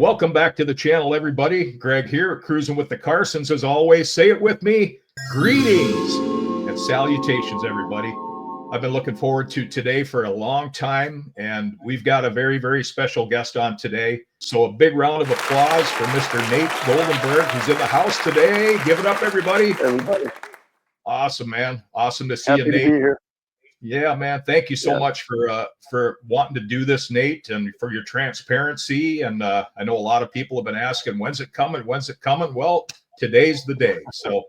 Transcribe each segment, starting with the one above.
Welcome back to the channel, everybody. Greg here, cruising with the Carsons. As always, say it with me. Greetings and salutations, everybody. I've been looking forward to today for a long time, and we've got a very, very special guest on today. So a big round of applause for Mr. Nate Goldenberg, who's in the house today. Give it up, everybody. Awesome, man. Awesome to see you, Nate. Happy to be here. Yeah, man. Thank you so much for wanting to do this, Nate, and for your transparency. And I know a lot of people have been asking, when's it coming? When's it coming? Well, today's the day. So,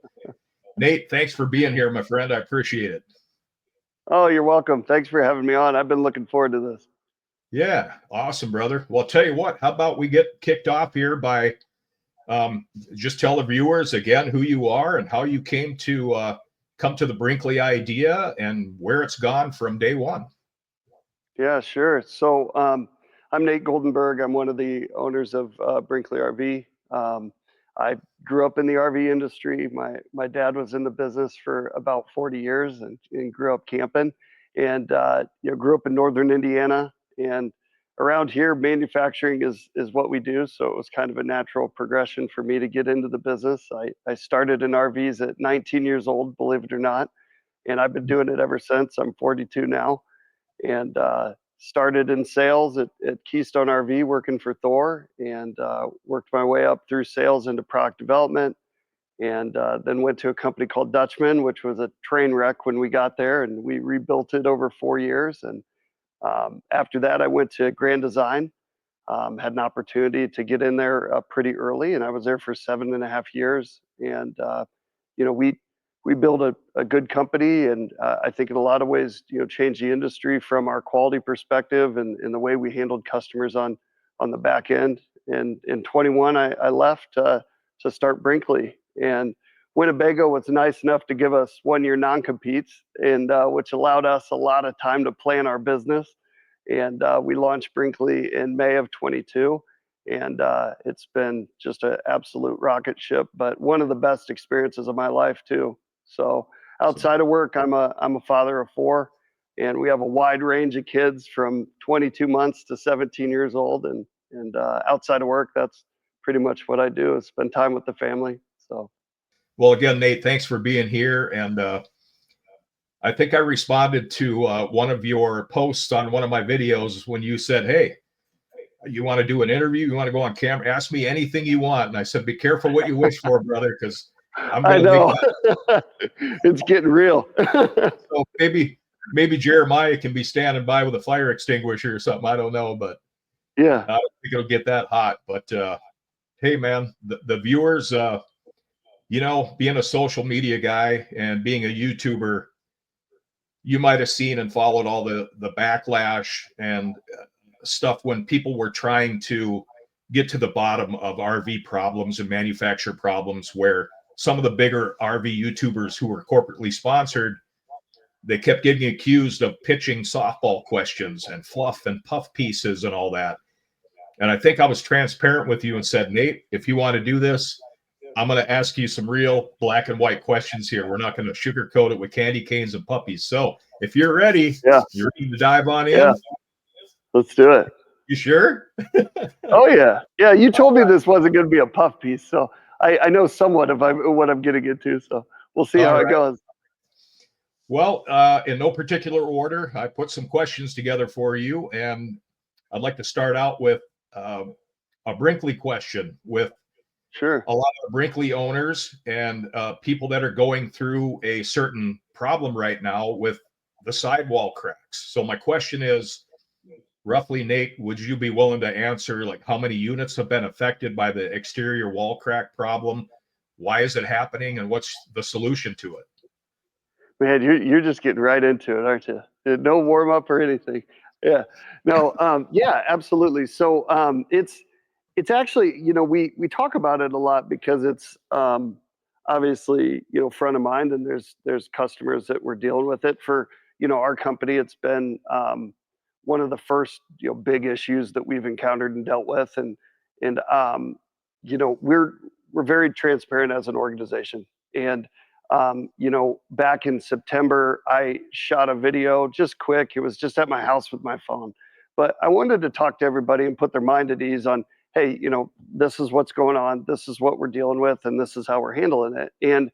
Nate, thanks for being here, my friend. I appreciate it. Oh, you're welcome. Thanks for having me on. I've been looking forward to this. Yeah, awesome, brother. Well, I'll tell you what, how about we get kicked off here by just tell the viewers again who you are and how you came to come to the Brinkley idea and where it's gone from day one. Yeah, sure. So I'm Nate Goldenberg. I'm one of the owners of Brinkley RV. I grew up in the RV industry. My dad was in the business for about 40 years and grew up camping, and grew up in northern Indiana. And around here, manufacturing is what we do. So it was kind of a natural progression for me to get into the business. I started in RVs at 19 years old, believe it or not, and I've been doing it ever since. I'm 42 now, and started in sales at Keystone RV working for Thor, and worked my way up through sales into product development, and then went to a company called Dutchman, which was a train wreck when we got there, and we rebuilt it over 4 years. And after that, I went to Grand Design, had an opportunity to get in there pretty early, and I was there for 7.5 years. And we built a good company, and I think in a lot of ways, changed the industry from our quality perspective and the way we handled customers on the back end. And in 21, I left to start Brinkley. And Winnebago was nice enough to give us 1-year non-competes, and which allowed us a lot of time to plan our business. And we launched Brinkley in May of 22. And it's been just an absolute rocket ship, but one of the best experiences of my life too. So outside of work, I'm a father of 4, and we have a wide range of kids from 22 months to 17 years old. And outside of work, that's pretty much what I do, is spend time with the family. So, well, again, Nate, thanks for being here. And I think I responded to one of your posts on one of my videos when you said, hey, you want to do an interview? You want to go on camera? Ask me anything you want. And I said, be careful what you wish for, brother, because I know it's getting real. So maybe Jeremiah can be standing by with a fire extinguisher or something. I don't know, but yeah, I don't think it'll get that hot. But hey, man, the viewers, being a social media guy and being a YouTuber, you might have seen and followed all the backlash and stuff when people were trying to get to the bottom of RV problems and manufacturer problems, where some of the bigger RV YouTubers who were corporately sponsored, they kept getting accused of pitching softball questions and fluff and puff pieces and all that. And I think I was transparent with you and said, Nate, if you want to do this, I'm going to ask you some real black and white questions here. We're not going to sugarcoat it with candy canes and puppies. So if you're ready, you're ready to dive on in. Yeah. Let's do it. You sure? Oh, yeah. Yeah, you told me this wasn't going to be a puff piece, so I know somewhat of what I'm getting into, so we'll see how it goes. Well, in no particular order, I put some questions together for you, and I'd like to start out with a Brinkley question with a lot of Brinkley owners and people that are going through a certain problem right now with the sidewall cracks. So my question is, roughly, Nate, would you be willing to answer, like, how many units have been affected by the exterior wall crack problem? Why is it happening, and what's the solution to it? Man, you're just getting right into it, aren't you? No warm up or anything. Yeah. No. Yeah. Absolutely. So it's actually, we talk about it a lot because it's obviously front of mind, and there's customers that we're dealing with it for. Our company, it's been one of the first big issues that we've encountered and dealt with, and we're very transparent as an organization. And back in September, I shot a video, just quick. It was just at my house with my phone, but I wanted to talk to everybody and put their mind at ease on hey, this is what's going on, this is what we're dealing with, and this is how we're handling it. And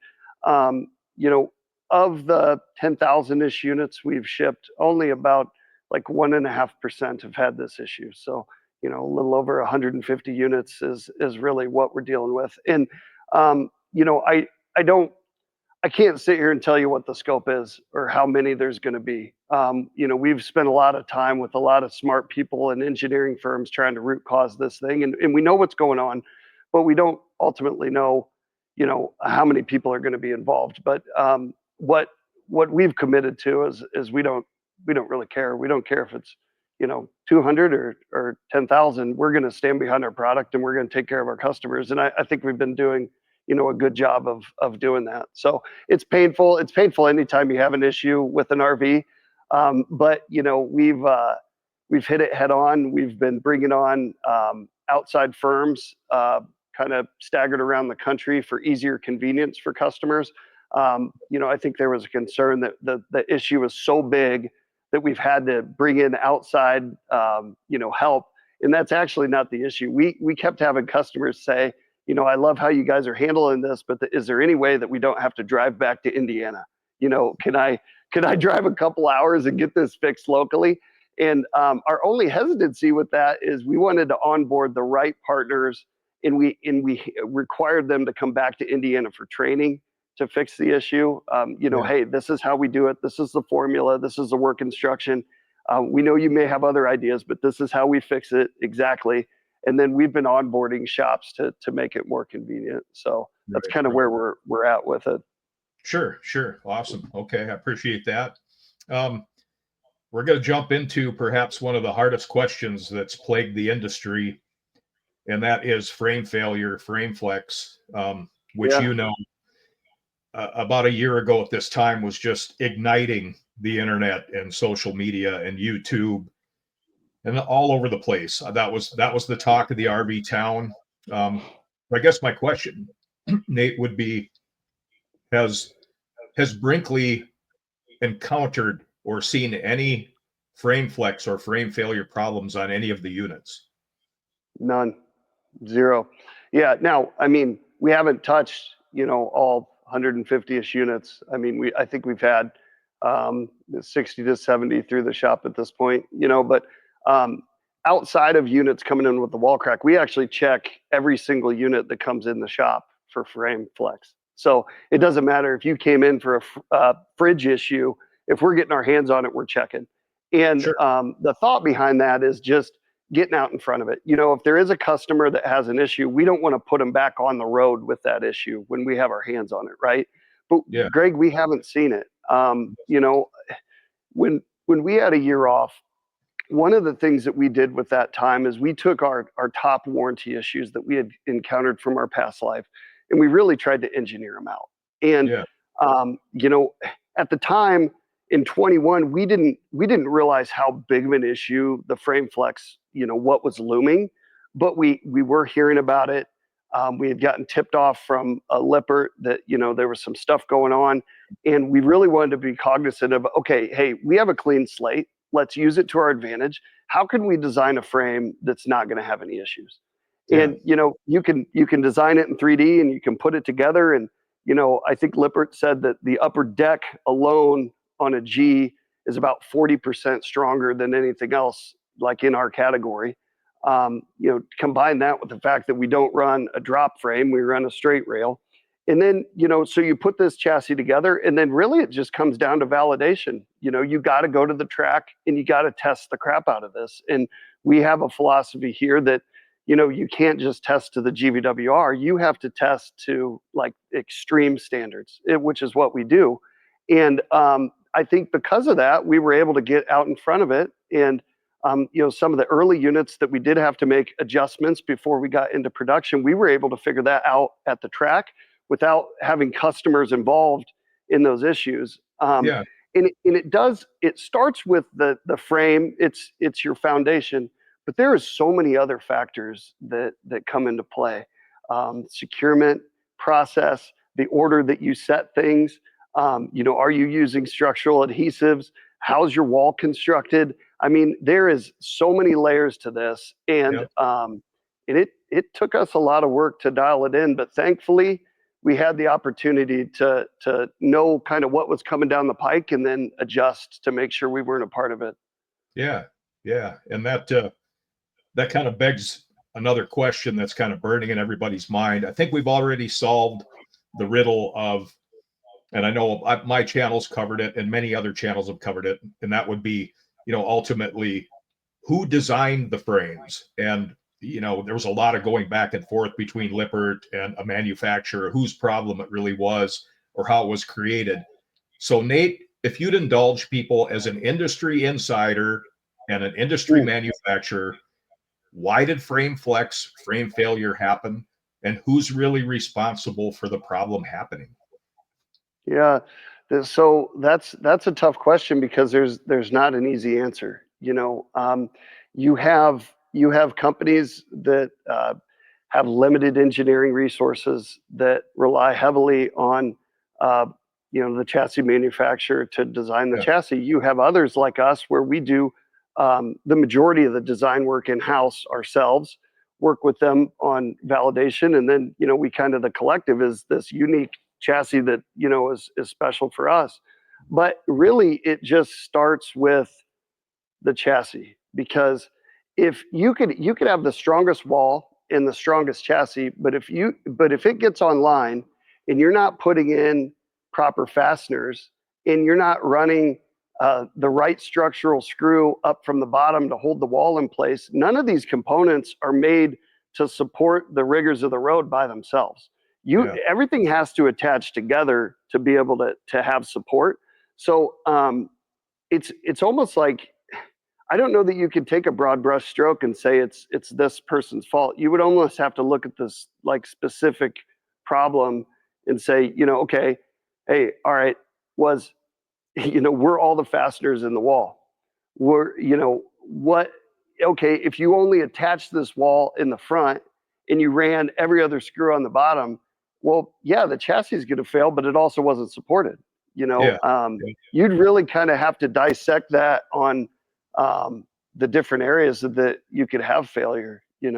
you know, of the 10,000-ish units we've shipped, only about like 1.5% have had this issue. So, a little over 150 units is really what we're dealing with. And I don't I can't sit here and tell you what the scope is or how many there's going to be. We've spent a lot of time with a lot of smart people and engineering firms trying to root cause this thing, and we know what's going on, but we don't ultimately know, how many people are going to be involved. But what we've committed to is we don't really care. We don't care if it's 200 or 10,000. We're going to stand behind our product and we're going to take care of our customers. And I think we've been doing a good job of doing that. So it's painful. It's painful anytime you have an issue with an RV. But we've hit it head on. We've been bringing on outside firms, kind of staggered around the country for easier convenience for customers. I think there was a concern that the issue was so big that we've had to bring in outside, help. And that's actually not the issue. We kept having customers say, I love how you guys are handling this, but is there any way that we don't have to drive back to Indiana? Can I drive a couple hours and get this fixed locally? And our only hesitancy with that is we wanted to onboard the right partners, and we required them to come back to Indiana for training to fix the issue. Hey, this is how we do it. This is the formula. This is the work instruction. We know you may have other ideas, but this is how we fix it exactly. And then we've been onboarding shops to make it more convenient. So that's kind of where we're at with it. Sure. Awesome. Okay, I appreciate that. We're going to jump into perhaps one of the hardest questions that's plagued the industry, and that is frame failure, frame flex, which about a year ago at this time was just igniting the internet and social media and YouTube and all over the place. That was the talk of the RV town. I guess my question, Nate, would be: Has Brinkley encountered or seen any frame flex or frame failure problems on any of the units? None, zero. Yeah. Now, I mean, we haven't touched all 150-ish units. I mean, I think we've had 60 to 70 through the shop at this point. But outside of units coming in with the wall crack, we actually check every single unit that comes in the shop for frame flex. So it doesn't matter if you came in for a fridge issue. If we're getting our hands on it, we're checking. And Sure. The thought behind that is just getting out in front of it. If there is a customer that has an issue, we don't want to put them back on the road with that issue when we have our hands on it, right? But Yeah. Greg, we haven't seen it. When we had a year off, one of the things that we did with that time is we took our top warranty issues that we had encountered from our past life, and we really tried to engineer them out. And at the time in 21, we didn't realize how big of an issue the frame flex, what was looming, but we were hearing about it. We had gotten tipped off from a Lippert that there was some stuff going on, and we really wanted to be cognizant of, okay, hey, we have a clean slate. Let's use it to our advantage. How can we design a frame that's not going to have any issues? Yeah. And you can design it in 3D and you can put it together. And I think Lippert said that the upper deck alone on a G is about 40% stronger than anything else, like in our category. Combine that with the fact that we don't run a drop frame, we run a straight rail. And then, so you put this chassis together, and then really it just comes down to validation. You got to go to the track and you got to test the crap out of this. And we have a philosophy here that, you can't just test to the GVWR. You have to test to like extreme standards, which is what we do. And I think because of that, we were able to get out in front of it. And some of the early units that we did have to make adjustments before we got into production, we were able to figure that out at the track without having customers involved in those issues. And it starts with the frame. It's your foundation, but there is so many other factors that come into play. Securement, process, the order that you set things. Are you using structural adhesives? How's your wall constructed? I mean, there is so many layers to this, and And it took us a lot of work to dial it in, but thankfully we had the opportunity to know kind of what was coming down the pike and then adjust to make sure we weren't a part of it. Yeah, yeah, and that kind of begs another question that's kind of burning in everybody's mind. I think we've already solved the riddle of, and I know my channel's covered it, and many other channels have covered it, and that would be, ultimately, who designed the frames? And there was a lot of going back and forth between Lippert and a manufacturer, whose problem it really was or how it was created. So Nate, if you'd indulge people as an industry insider and an industry manufacturer, why did frame failure happen, and who's really responsible for the problem happening? Yeah. So that's a tough question because there's not an easy answer. You have companies that have limited engineering resources that rely heavily on the chassis manufacturer to design the Yeah, chassis. You have others like us where we do the majority of the design work in house ourselves, work with them on validation, and then we kind of, the collective is this unique chassis that is special for us. But really, it just starts with the chassis, because if you could have the strongest wall and the strongest chassis, but if it gets online and you're not putting in proper fasteners and you're not running the right structural screw up from the bottom to hold the wall in place, none of these components are made to support the rigors of the road by themselves. yeah, Everything has to attach together to be able to have support. So it's almost like, I don't know that you could take a broad brush stroke and say it's this person's fault. You would almost have to look at this like specific problem and say, okay, hey, all right, was were all the fasteners in the wall? What? Okay, if you only attach this wall in the front and you ran every other screw on the bottom, well, yeah, the chassis is going to fail, but it also wasn't supported. yeah, yeah. You'd really kind of have to dissect that on the different areas that you could have failure. Yep.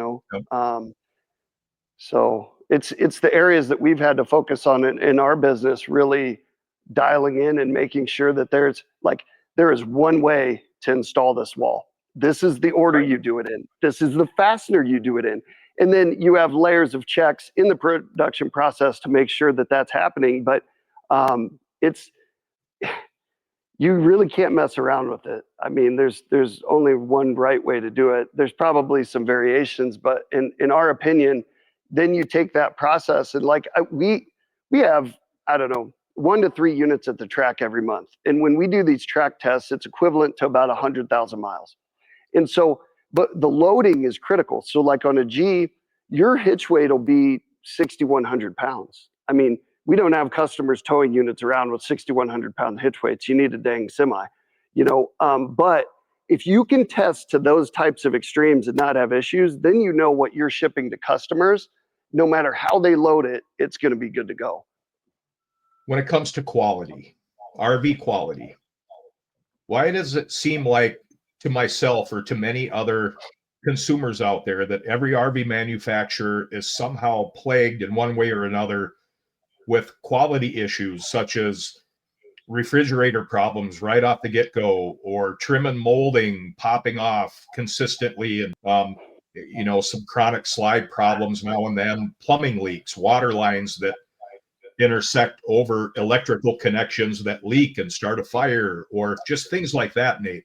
So it's the areas that we've had to focus on in our business, really dialing in and making sure that there is one way to install this wall. This is the order Right. you do it in. This is the fastener you do it in. And then you have layers of checks in the production process to make sure that that's happening. But it's you really can't mess around with it. I mean, there's only one right way to do it. There's probably some variations, but in our opinion, then you take that process and we have, I don't know, 1 to 3 units at the track every month. And when we do these track tests, it's equivalent to about 100,000 miles. And so, but the loading is critical. So like on a G, your hitch weight will be 6,100 pounds. I mean, we don't have customers towing units around with 6,100-pound hitch weights. You need a dang semi, but if you can test to those types of extremes and not have issues, then you know what you're shipping to customers. No matter how they load it, it's going to be good to go. When it comes to quality, RV quality, why does it seem like to myself or to many other consumers out there that every RV manufacturer is somehow plagued in one way or another with quality issues, such as refrigerator problems right off the get-go, or trim and molding popping off consistently, and some chronic slide problems now and then, plumbing leaks, water lines that intersect over electrical connections that leak and start a fire, or just things like that, Nate?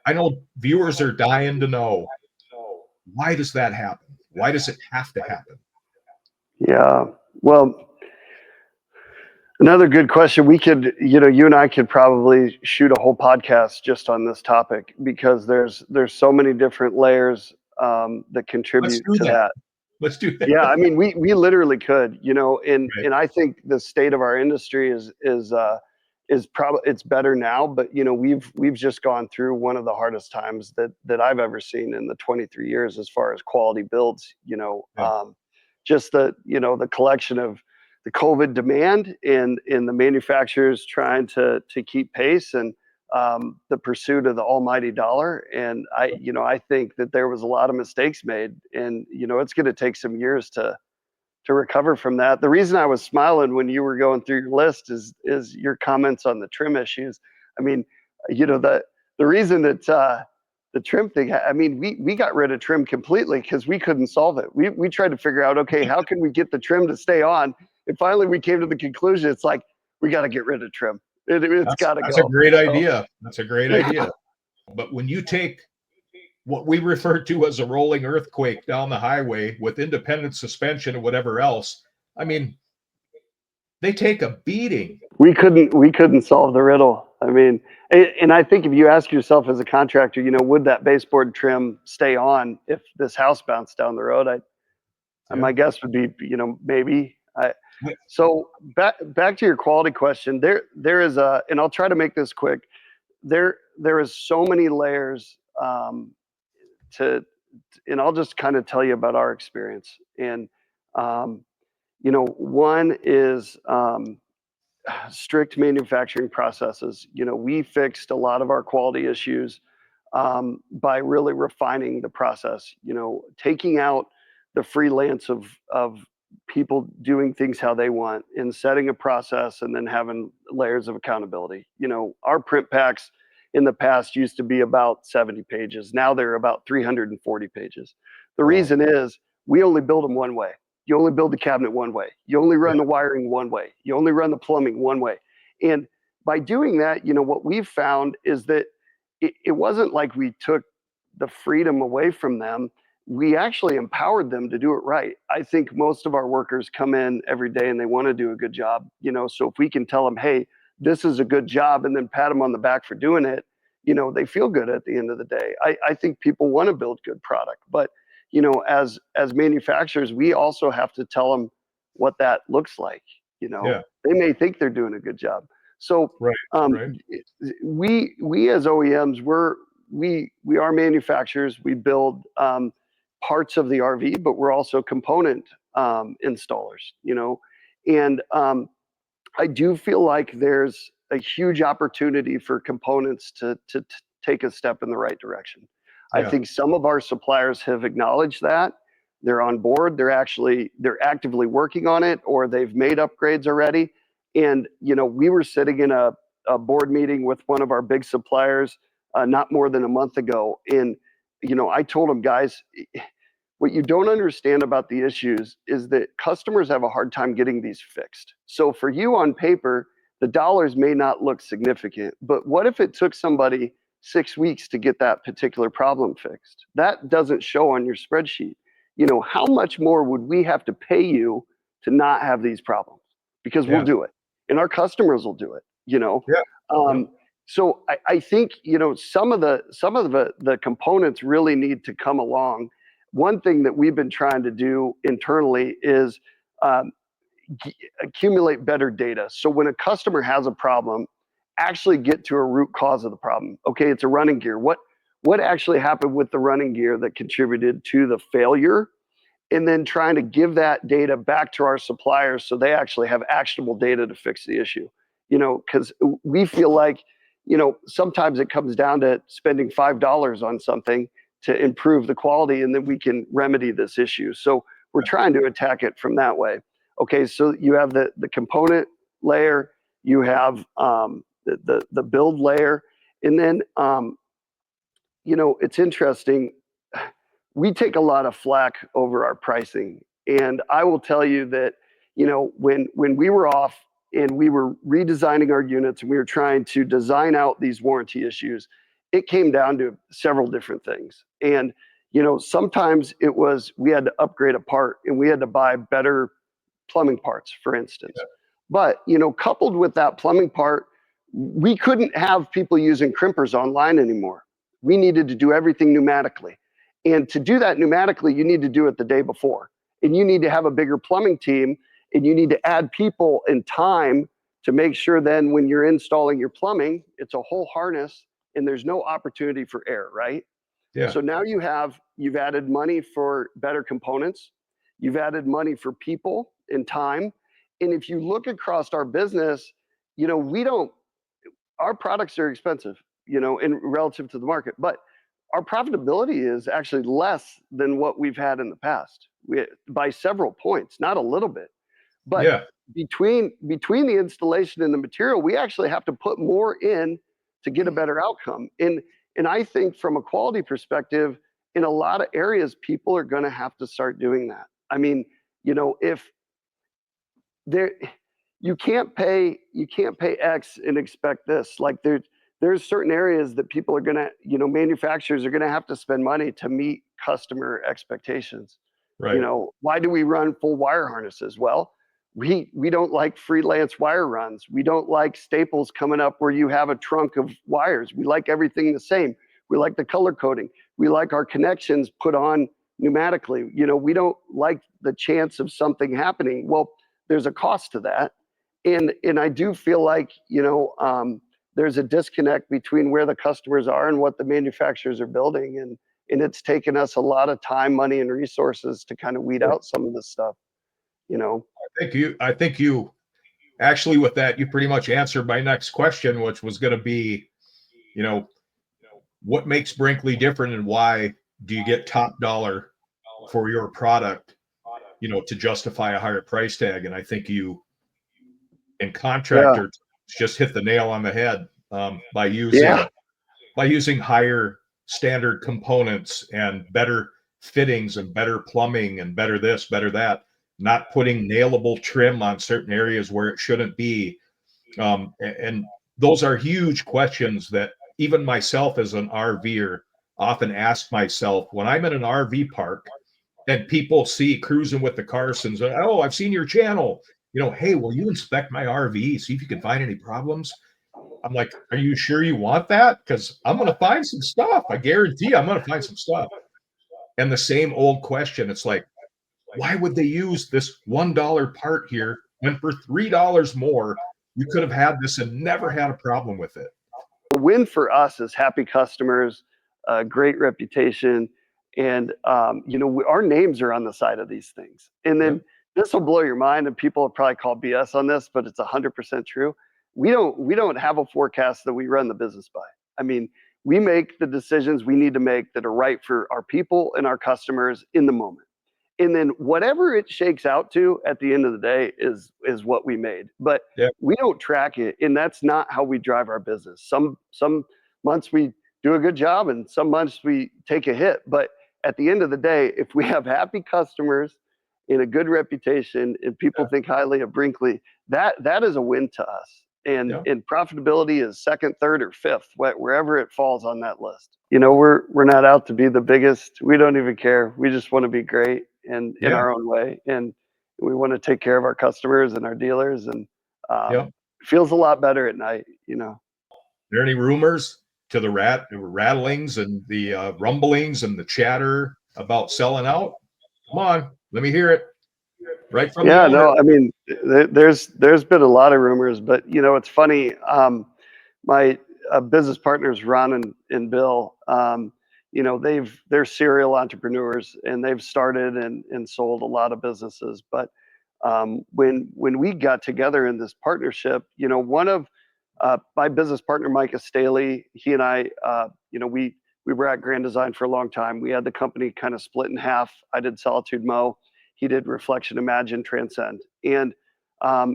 I know viewers are dying to know, why does that happen? Why does it have to happen? Yeah. Well, another good question. We could, you and I could probably shoot a whole podcast just on this topic, because there's so many different layers that Let's contribute do to that. that. Let's do Yeah, I that. mean, we literally could, Right. and I think the state of our industry is probably, it's better now, but we've just gone through one of the hardest times that I've ever seen in the 23 years as far as quality builds. Yeah. Just the collection of the COVID demand and the manufacturers trying to keep pace, and the pursuit of the almighty dollar. And I think that there was a lot of mistakes made, and it's going to take some years to recover from that. The reason I was smiling when you were going through your list is your comments on the trim issues. I mean, the reason that the trim thing, I mean, we got rid of trim completely because we couldn't solve it. We tried to figure out, okay, how can we get the trim to stay on? And finally we came to the conclusion, it's like, we got to get rid of trim. It's got to go. That's a great idea. That's a great idea. But when you take what we refer to as a rolling earthquake down the highway with independent suspension and whatever else, I mean, they take a beating. We couldn't solve the riddle. I mean, and I think if you ask yourself as a contractor, would that baseboard trim stay on if this house bounced down the road? My guess would be, maybe. So back to your quality question. There is and I'll try to make this quick. There is so many layers and I'll just kind of tell you about our experience. And one is strict manufacturing processes. We fixed a lot of our quality issues by really refining the process. Taking out the freelance of people doing things how they want and setting a process and then having layers of accountability. Our print packs in the past used to be about 70 pages. Now they're about 340 pages. The reason is we only build them one way. You only build the cabinet one way. You only run the wiring one way. You only run the plumbing one way. And by doing that, what we've found is that it wasn't like we took the freedom away from them. We actually empowered them to do it right. I think most of our workers come in every day and they want to do a good job. So if we can tell them, hey, this is a good job, and then pat them on the back for doing it, they feel good at the end of the day. I think people want to build good product, but as manufacturers, we also have to tell them what that looks like. They may think they're doing a good job. So we as OEMs, we are manufacturers. We build parts of the RV, but we're also component installers. And I do feel like there's a huge opportunity for components to take a step in the right direction. I think some of our suppliers have acknowledged that. They're on board. They're actively working on it, or they've made upgrades already. And we were sitting in a board meeting with one of our big suppliers not more than a month ago, and I told them, guys, what you don't understand about the issues is that customers have a hard time getting these fixed. So for you on paper, the dollars may not look significant, but what if it took somebody 6 weeks to get that particular problem fixed? That doesn't show on your spreadsheet. How much more would we have to pay you to not have these problems? Because we'll do it, and our customers will do it. So I think some of the components really need to come along. One thing that we've been trying to do internally is accumulate better data. So when a customer has a problem, actually get to a root cause of the problem. Okay, it's a running gear. What actually happened with the running gear that contributed to the failure? And then trying to give that data back to our suppliers so they actually have actionable data to fix the issue. Because we feel like, sometimes it comes down to spending $5 on something to improve the quality, and then we can remedy this issue. So we're trying to attack it from that way. Okay, so you have the component layer, you have the build layer, and then it's interesting. We take a lot of flack over our pricing, and I will tell you that when we were off and we were redesigning our units and we were trying to design out these warranty issues, it came down to several different things. And sometimes it was we had to upgrade a part and we had to buy better plumbing parts, for instance. But coupled with that plumbing part, we couldn't have people using crimpers online anymore. We needed to do everything pneumatically. And to do that pneumatically, you need to do it the day before. And you need to have a bigger plumbing team, and you need to add people and time to make sure then when you're installing your plumbing, it's a whole harness and there's no opportunity for error, right? So now you've added money for better components. You've added money for people and time. And if you look across our business, our products are expensive, in relative to the market, but our profitability is actually less than what we've had in the past by several points, not a little bit. But Yeah. between the installation and the material, we actually have to put more in to get a better outcome. And I think from a quality perspective, in a lot of areas, people are going to have to start doing that. I mean, if there, you can't pay X and expect this. Like there's certain areas that people are going to, manufacturers are going to have to spend money to meet customer expectations. Right. Why do we run full wire harnesses? Well, we don't like freelance wire runs. We don't like staples coming up where you have a trunk of wires. We like everything the same. We like the color coding. We like our connections put on pneumatically. We don't like the chance of something happening. Well, there's a cost to that. And I do feel like, there's a disconnect between where the customers are and what the manufacturers are building. And it's taken us a lot of time, money, and resources to kind of weed out some of this stuff, I think you actually, with that, you pretty much answered my next question, which was going to be, what makes Brinkley different and why do you get top dollar for your product, to justify a higher price tag? And I think you, in contractor, just hit the nail on the head by using higher standard components and better fittings and better plumbing and better this, better that, not putting nailable trim on certain areas where it shouldn't be. And those are huge questions that even myself as an RVer often ask myself when I'm in an RV park and people see cruising with the Carsons. Oh, I've seen your channel. Hey, will you inspect my RV, see if you can find any problems? I'm like, are you sure you want that? Because I'm going to find some stuff. I guarantee I'm going to find some stuff. And the same old question. It's like, why would they use this $1 part here when for $3 more, you could have had this and never had a problem with it? The win for us is happy customers, great reputation, and our names are on the side of these things. And then this will blow your mind, and people will probably call BS on this, but it's 100% true. We don't have a forecast that we run the business by. I mean, we make the decisions we need to make that are right for our people and our customers in the moment. And then whatever it shakes out to at the end of the day is what we made. But we don't track it, and that's not how we drive our business. Some months we do a good job, and some months we take a hit. But at the end of the day, if we have happy customers and a good reputation, and people think highly of Brinkley, that is a win to us. And profitability is second, third, or fifth, wherever it falls on that list. We're not out to be the biggest. We don't even care. We just want to be great and in our own way. And we want to take care of our customers and our dealers. And it feels a lot better at night, Are there any rumors to the rattlings and the rumblings and the chatter about selling out? Come on, let me hear it. Right from the owner. No, I mean, there's been a lot of rumors, but it's funny. My business partners, Ron and Bill, they're serial entrepreneurs, and they've started and sold a lot of businesses. But when we got together in this partnership, one of my business partner, Micah Staley, he and I, we were at Grand Design for a long time. We had the company kind of split in half. I did Solitude Mow. He did Reflection, Imagine, Transcend. And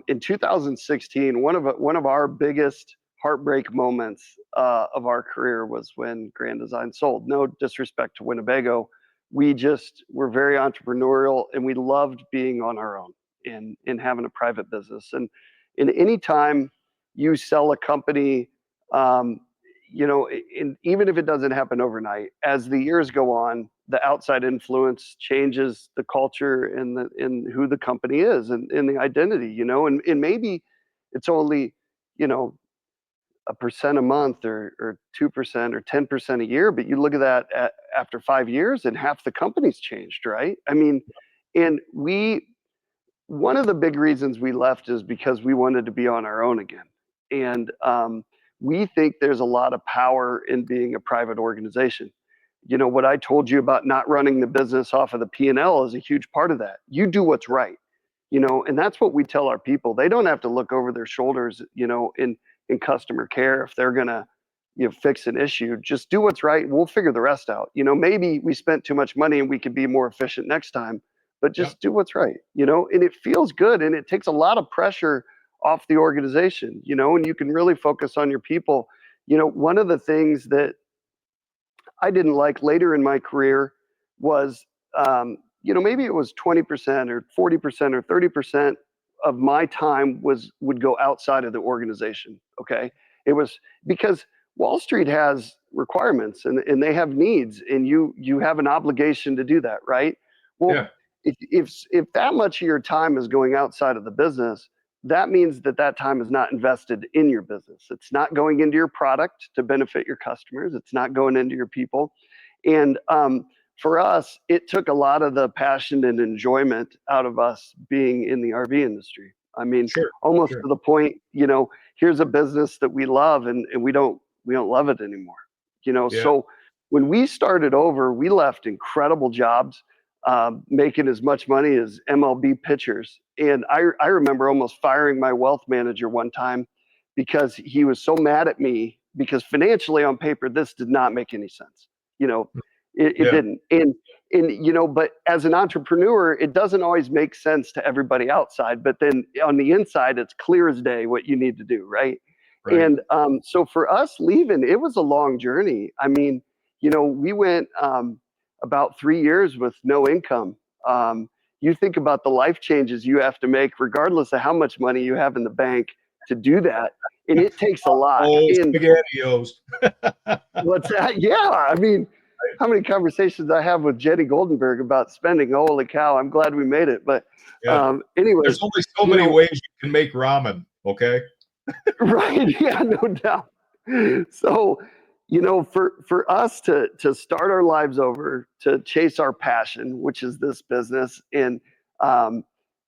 in 2016, one of our biggest heartbreak moments of our career was when Grand Design sold. No disrespect to Winnebago. We just were very entrepreneurial, and we loved being on our own and having a private business. And any time you sell a company, even if it doesn't happen overnight, as the years go on, the outside influence changes the culture and who the company is and the identity, and maybe it's only, 1% a month or 2% or 10% a year, but you look at that after 5 years and half the company's changed, right? I mean, and one of the big reasons we left is because we wanted to be on our own again. And we think there's a lot of power in being a private organization. What I told you about not running the business off of the P&L is a huge part of that. You do what's right, and that's what we tell our people. They don't have to look over their shoulders, and in customer care, if they're going to fix an issue, just do what's right. We'll figure the rest out. Maybe we spent too much money and we could be more efficient next time, but just do what's right, and it feels good, and it takes a lot of pressure off the organization, and you can really focus on your people. One of the things that I didn't like later in my career was, maybe it was 20% or 40% or 30% of my time would go outside of the organization. Okay. It was because Wall Street has requirements and they have needs, and you have an obligation to do that. Right. Well, if that much of your time is going outside of the business, that means that time is not invested in your business. It's not going into your product to benefit your customers. It's not going into your people. And for us, it took a lot of the passion and enjoyment out of us being in the RV industry. I mean, almost to the point, here's a business that we love, and we don't love it anymore. So when we started over, we left incredible jobs, making as much money as MLB pitchers. And I remember almost firing my wealth manager one time because he was so mad at me, because financially on paper, this did not make any sense. It didn't. And but as an entrepreneur, it doesn't always make sense to everybody outside, but then on the inside, it's clear as day what you need to do. Right. And so for us leaving, it was a long journey. I mean, we went about 3 years with no income. You think about the life changes you have to make, regardless of how much money you have in the bank, to do that. And it takes a lot. Oh, SpaghettiOs. What's that? Yeah. I mean, how many conversations I have with Jenny Goldenberg about spending? Holy cow, I'm glad we made it. But anyway. There's only so many ways you can make ramen, okay? Right. Yeah, no doubt. So, for us to start our lives over, to chase our passion, which is this business, and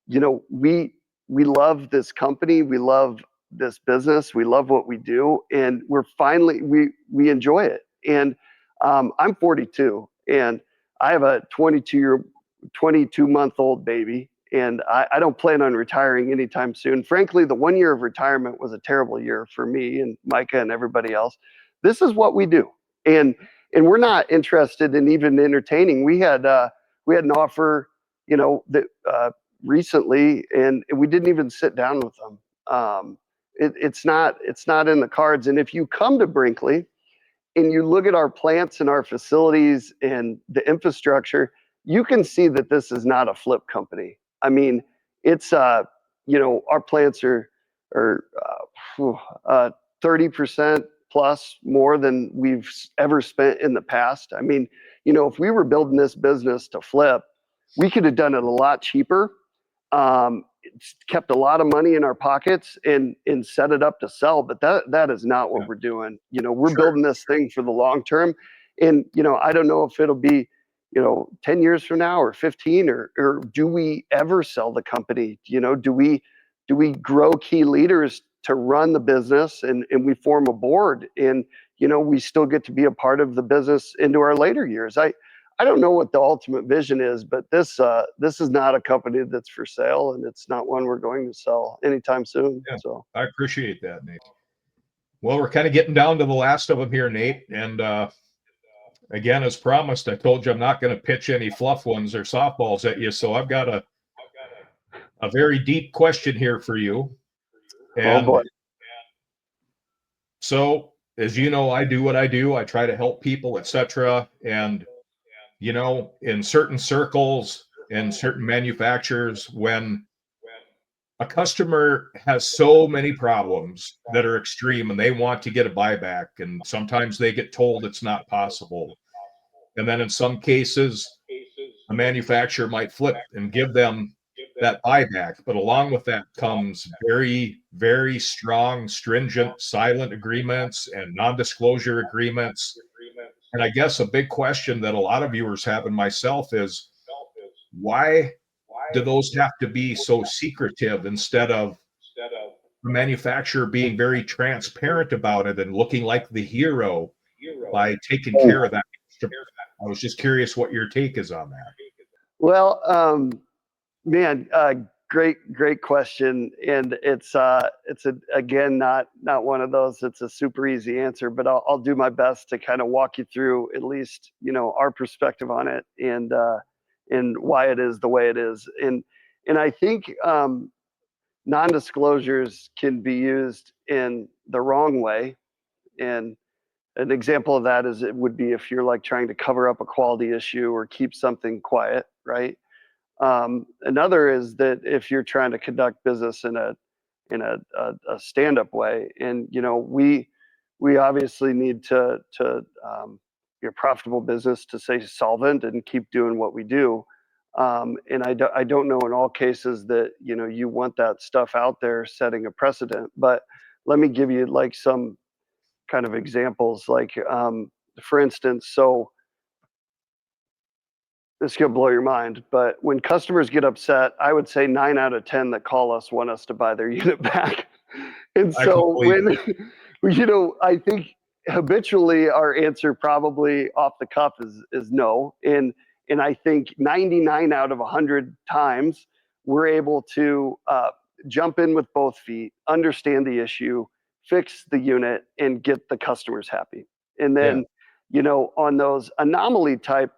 we love this company, we love this business, we love what we do, and we're finally we enjoy it. And I'm 42, and I have a 22-month-old baby, and I don't plan on retiring anytime soon. Frankly, the 1 year of retirement was a terrible year for me and Micah and everybody else. This is what we do, and we're not interested in even entertaining. We had an offer, that recently, and we didn't even sit down with them. It's not in the cards. And if you come to Brinkley and you look at our plants and our facilities and the infrastructure, you can see that this is not a flip company. I mean, it's our plants are 30% plus more than we've ever spent in the past. I mean, if we were building this business to flip, we could have done it a lot cheaper, it's kept a lot of money in our pockets and set it up to sell. But that is not what we're doing. We're building this thing for the long term. And, I don't know if it'll be, 10 years from now or 15, or do we ever sell the company? Do we grow key leaders to run the business, and we form a board, and, we still get to be a part of the business into our later years? I don't know what the ultimate vision is, but this is not a company that's for sale, and it's not one we're going to sell anytime soon. Yeah, so I appreciate that, Nate. Well, we're kind of getting down to the last of them here, Nate. And again, as promised, I told you I'm not going to pitch any fluff ones or softballs at you. So I've got a very deep question here for you. And boy. So, as you know, I do what I do. I try to help people, etc. And in certain circles, in certain manufacturers, when a customer has so many problems that are extreme and they want to get a buyback, and sometimes they get told it's not possible. And then in some cases, a manufacturer might flip and give them that buyback. But along with that comes very, very strong, stringent, silent agreements and non-disclosure agreements. And I guess a big question that a lot of viewers have, and myself, is why do those have to be so secretive instead of the manufacturer being very transparent about it and looking like the hero by taking care of that? I was just curious what your take is on that. Well, man, great question, and again not one of those that's a super easy answer, but I'll do my best to kind of walk you through at least our perspective on it, and why it is the way it is, and I think non-disclosures can be used in the wrong way, and an example of that is it would be if you're like trying to cover up a quality issue or keep something quiet, right? Another is that if you're trying to conduct business in a stand-up way, and we obviously need to be a profitable business to stay solvent and keep doing what we do. And I don't know in all cases that you want that stuff out there setting a precedent, but let me give you like some kind of examples, like for instance, so this is going to blow your mind, but when customers get upset, I would say 9 out of 10 that call us want us to buy their unit back. And so when, I think habitually our answer probably off the cuff is no. And I think 99 out of 100 times we're able to jump in with both feet, understand the issue, fix the unit, and get the customers happy. And then, on those anomaly type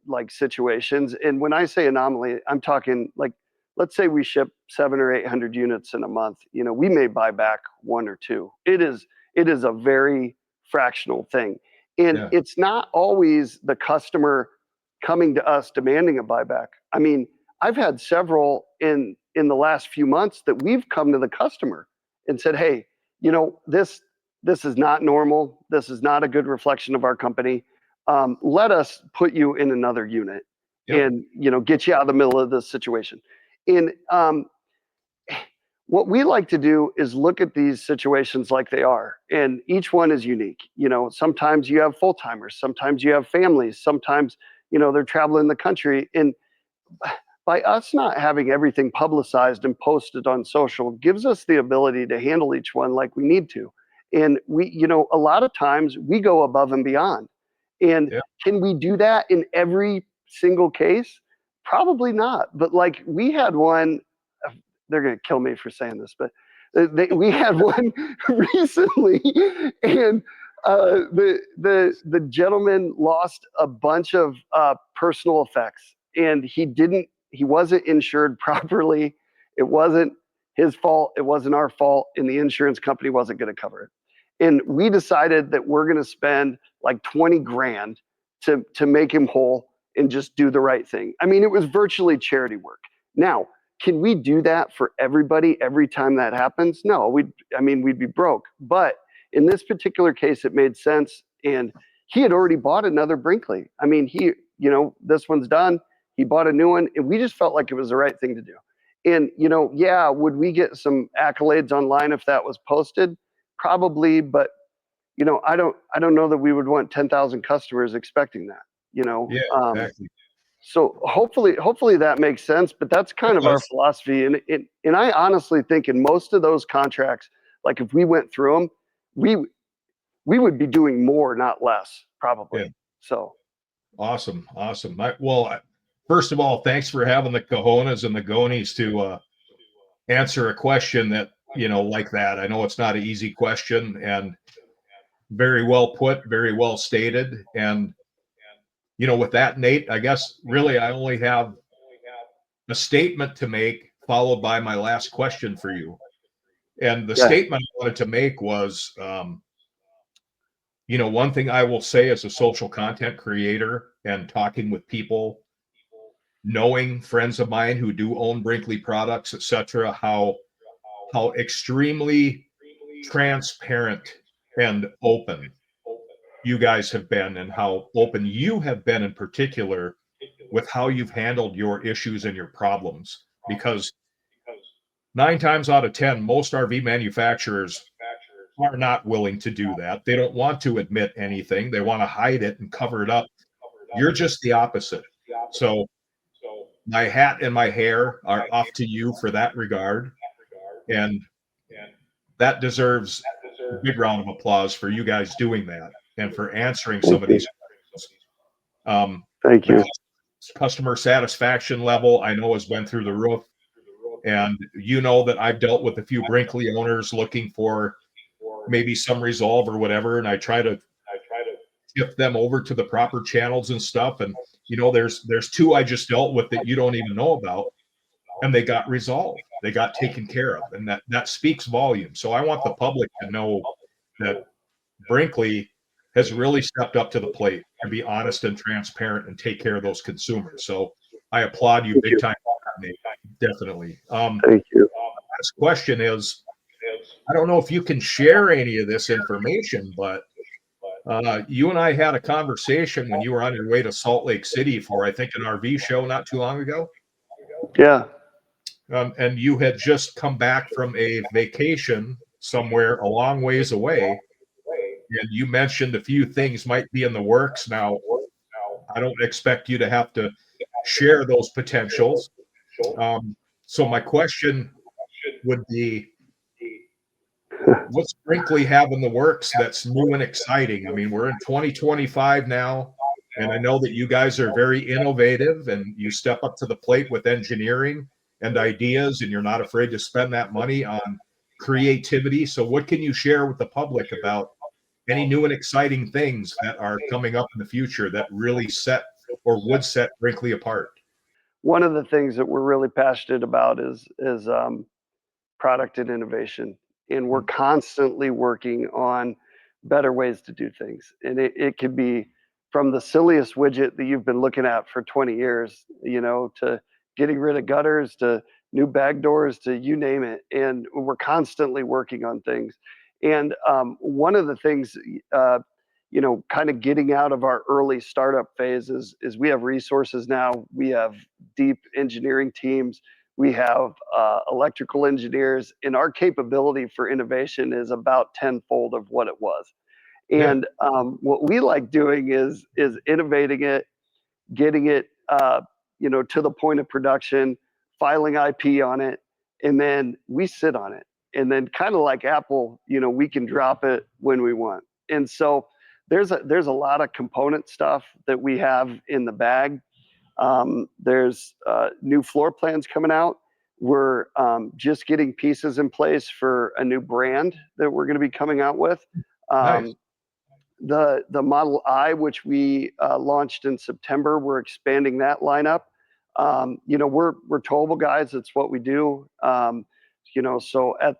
like situations. And when I say anomaly, I'm talking like, let's say we ship 700 or 800 units in a month. We may buy back 1 or 2. It is a very fractional thing, and it's not always the customer coming to us demanding a buyback. I mean, I've had several in the last few months that we've come to the customer and said, hey, this is not normal. This is not a good reflection of our company. Let us put you in another unit and get you out of the middle of this situation. And what we like to do is look at these situations like they are, and each one is unique. Sometimes you have full-timers, sometimes you have families, sometimes they're traveling the country, and by us not having everything publicized and posted on social gives us the ability to handle each one like we need to. And we, a lot of times we go above and beyond. And can we do that in every single case? Probably not. But like we had one, they're going to kill me for saying this, but we had one recently, and the gentleman lost a bunch of personal effects, and he wasn't insured properly. It wasn't his fault. It wasn't our fault, and the insurance company wasn't going to cover it. And we decided that we're going to spend like 20 grand to make him whole and just do the right thing. I mean, it was virtually charity work. Now, can we do that for everybody every time that happens? No, we'd be broke. But in this particular case, it made sense. And he had already bought another Brinkley. I mean, this one's done. He bought a new one, and we just felt like it was the right thing to do. And, would we get some accolades online if that was posted? Probably, but I don't know that we would want 10,000 customers expecting that. Exactly. So hopefully that makes sense. But that's kind of our philosophy, and I honestly think in most of those contracts, like if we went through them, we would be doing more, not less, probably. Yeah. So awesome. First of all, thanks for having the cojones and the gonies to answer a question that like that. I know it's not an easy question, and very well put, very well stated. And, with that, Nate, I guess really I only have a statement to make followed by my last question for you. And the statement I wanted to make was, one thing I will say as a social content creator and talking with people, knowing friends of mine who do own Brinkley products, etc., how extremely transparent and open you guys have been, and how open you have been in particular with how you've handled your issues and your problems. Because 9 times out of 10, most RV manufacturers are not willing to do that. They don't want to admit anything. They want to hide it and cover it up. You're just the opposite. So my hat and my hair are off to you for that regard. And that deserves a big round of applause for you guys doing that and for answering some of these questions. Thank you. customer satisfaction level I know has been through the roof. And you know that I've dealt with a few Brinkley owners looking for maybe some resolve or whatever, and I try to tip them over to the proper channels and stuff. And there's two I just dealt with that you don't even know about, and they got resolved. They got taken care of, and that speaks volume. So I want the public to know that Brinkley has really stepped up to the plate and be honest and transparent and take care of those consumers. So I applaud you big time, Nate. Definitely. Thank you. Last question is, I don't know if you can share any of this information, but you and I had a conversation when you were on your way to Salt Lake City for, I think, an RV show not too long ago. Yeah. And you had just come back from a vacation somewhere a long ways away. And you mentioned a few things might be in the works. Now, I don't expect you to have to share those potentials. So my question would be, what's Brinkley have in the works that's new and exciting? I mean, we're in 2025 now, and I know that you guys are very innovative and you step up to the plate with engineering and ideas, and you're not afraid to spend that money on creativity. So what can you share with the public about any new and exciting things that are coming up in the future that really set or would set Brinkley apart? One of the things that we're really passionate about is product and innovation, and we're constantly working on better ways to do things. And it could be from the silliest widget that you've been looking at for 20 years, to getting rid of gutters, to new bag doors, to you name it. And we're constantly working on things. And one of the things, kind of getting out of our early startup phase is we have resources now. We have deep engineering teams. We have electrical engineers, and our capability for innovation is about tenfold of what it was. And what we like doing is innovating it, getting it, to the point of production, filing IP on it, and then we sit on it. And then, kind of like Apple, we can drop it when we want. And so there's a lot of component stuff that we have in the bag. There's new floor plans coming out. We're just getting pieces in place for a new brand that we're going to be coming out with. Nice. The Model I, which we launched in September, we're expanding that lineup. We're towable guys. It's what we do. So at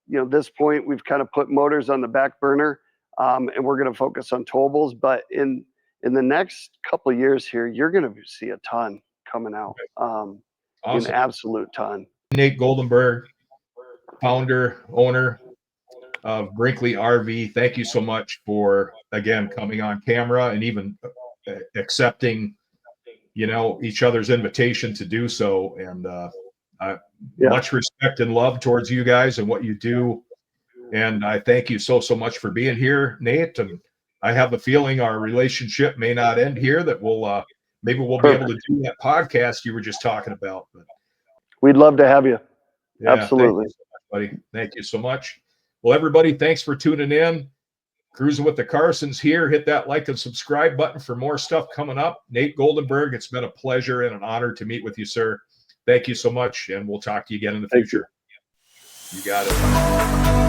this point, we've kind of put motors on the back burner, and we're going to focus on towables. But in the next couple of years here, you're going to see a ton coming out. Awesome. An absolute ton. Nate Goldenberg, founder, owner of Brinkley RV. Thank you so much for, again, coming on camera and even accepting, each other's invitation to do so. And much respect and love towards you guys and what you do. And I thank you so much for being here, Nate. And I have a feeling our relationship may not end here, that maybe we'll be able to do that podcast you were just talking about. But we'd love to have you. Yeah, absolutely. Thank you so much, buddy. Thank you so much. Well, everybody, thanks for tuning in. Cruising with the Carsons here. Hit that like and subscribe button for more stuff coming up. Nate Goldenberg, it's been a pleasure and an honor to meet with you, sir. Thank you so much, and we'll talk to you again in the future. You got it.